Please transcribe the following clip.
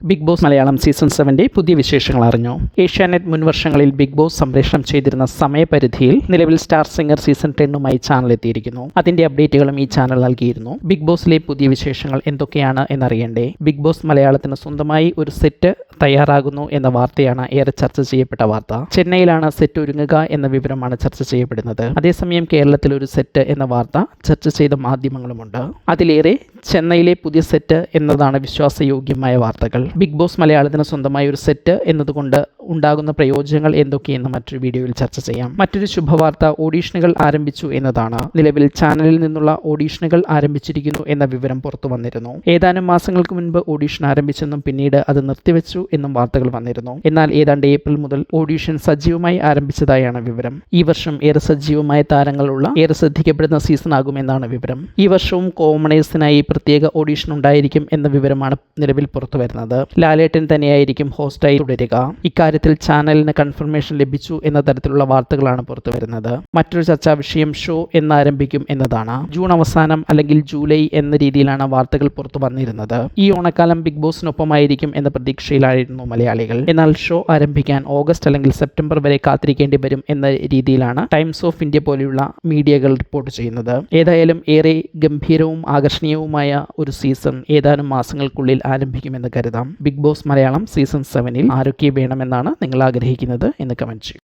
Big boss Malayalam season 7 പുതിയ വിശേഷങ്ങൾ അറിഞ്ഞു. ഏഷ്യാനെറ്റ് മുൻവർഷങ്ങളിൽ ബിഗ് ബോസ് സംപ്രേഷണം ചെയ്തിരുന്ന സമയപരിധിയിൽ നിലവിൽ സ്റ്റാർ സിംഗർ സീസൺ 10 ചാനൽ എത്തിയിരിക്കുന്നു. അതിന്റെ അപ്ഡേറ്റുകളും ഈ ചാനൽ നൽകിയിരുന്നു. ബിഗ് ബോസിലെ പുതിയ വിശേഷങ്ങൾ എന്തൊക്കെയാണ് എന്നറിയണ്ടേ? ബിഗ് ബോസ് മലയാളത്തിന് സ്വന്തമായി ഒരു സെറ്റ് തയ്യാറാകുന്നു എന്ന വാർത്തയാണ് ഏറെ ചർച്ച ചെയ്യപ്പെട്ട വാർത്ത. ചെന്നൈയിലാണ് സെറ്റ് ഒരുങ്ങുക എന്ന വിവരമാണ് ചർച്ച ചെയ്യപ്പെടുന്നത്. അതേസമയം കേരളത്തിൽ ഒരു സെറ്റ് എന്ന വാർത്ത ചർച്ച ചെയ്ത മാധ്യമങ്ങളുമുണ്ട്. അതിലേറെ ചെന്നൈയിലെ പുതിയ സെറ്റ് എന്നതാണ് വിശ്വാസയോഗ്യമായ വാർത്തകൾ. ബിഗ് ബോസ് മലയാളത്തിന് സ്വന്തമായ ഒരു സെറ്റ് എന്നതുകൊണ്ട് ഉണ്ടാകുന്ന പ്രയോജനങ്ങൾ എന്തൊക്കെയെന്ന് മറ്റൊരു വീഡിയോയിൽ ചർച്ച ചെയ്യാം. മറ്റൊരു ശുഭവാർത്ത ഓഡീഷനുകൾ ആരംഭിച്ചു എന്നതാണ്. നിലവിൽ ചാനലിൽ നിന്നുള്ള ഓഡീഷനുകൾ ആരംഭിച്ചിരിക്കുന്നു എന്ന വിവരം പുറത്തു വന്നിരുന്നു. ഏതാനും മാസങ്ങൾക്ക് മുൻപ് ഓഡീഷൻ ആരംഭിച്ചെന്നും പിന്നീട് അത് നിർത്തിവെച്ചു എന്നും വാർത്തകൾ വന്നിരുന്നു. എന്നാൽ ഏതാണ്ട് ഏപ്രിൽ മുതൽ ഓഡീഷൻ സജീവമായി ആരംഭിച്ചതായാണ് വിവരം. ഈ വർഷം ഏറെ സജീവമായ താരങ്ങളുള്ള ഏറെ ശ്രദ്ധിക്കപ്പെടുന്ന സീസൺ ആകുമെന്നാണ് വിവരം. ഈ വർഷവും കോമണേഴ്സിനായി പ്രത്യേക ഓഡീഷൻ ഉണ്ടായിരിക്കും എന്ന വിവരമാണ് നിലവിൽ പുറത്തു വരുന്നത്. ലാലേട്ടൻ തന്നെയായിരിക്കും ഹോസ്റ്റായി തുടരുക. ഇക്കാര്യത്തിൽ ചാനലിന് കൺഫർമേഷൻ ലഭിച്ചു എന്ന തരത്തിലുള്ള വാർത്തകളാണ് പുറത്തു വരുന്നത്. മറ്റൊരു ചർച്ചാ വിഷയം ഷോ എന്നാരംഭിക്കും എന്നതാണ്. ജൂൺ അവസാനം അല്ലെങ്കിൽ ജൂലൈ എന്ന രീതിയിലാണ് വാർത്തകൾ പുറത്തു വന്നിരുന്നത്. ഈ ഓണക്കാലം ബിഗ് ബോസിനൊപ്പമായിരിക്കും എന്ന പ്രതീക്ഷയിലായിരുന്നു മലയാളികൾ. എന്നാൽ ഷോ ആരംഭിക്കാൻ ഓഗസ്റ്റ് അല്ലെങ്കിൽ സെപ്റ്റംബർ വരെ കാത്തിരിക്കേണ്ടി വരും എന്ന രീതിയിലാണ് ടൈംസ് ഓഫ് ഇന്ത്യ പോലെയുള്ള മീഡിയകൾ റിപ്പോർട്ട് ചെയ്യുന്നത്. ഏതായാലും ഏറെ ഗംഭീരവും ആകർഷണീയവുമായ ഒരു സീസൺ ഏതാനും മാസങ്ങൾക്കുള്ളിൽ ആരംഭിക്കുമെന്ന് കരുതാം. ബിഗ് ബോസ് മലയാളം സീസൺ 7 ആരൊക്കെ വേണമെന്നാണ് നിങ്ങൾ ആഗ്രഹിക്കുന്നത് എന്ന് കമന്റ് ചെയ്യും.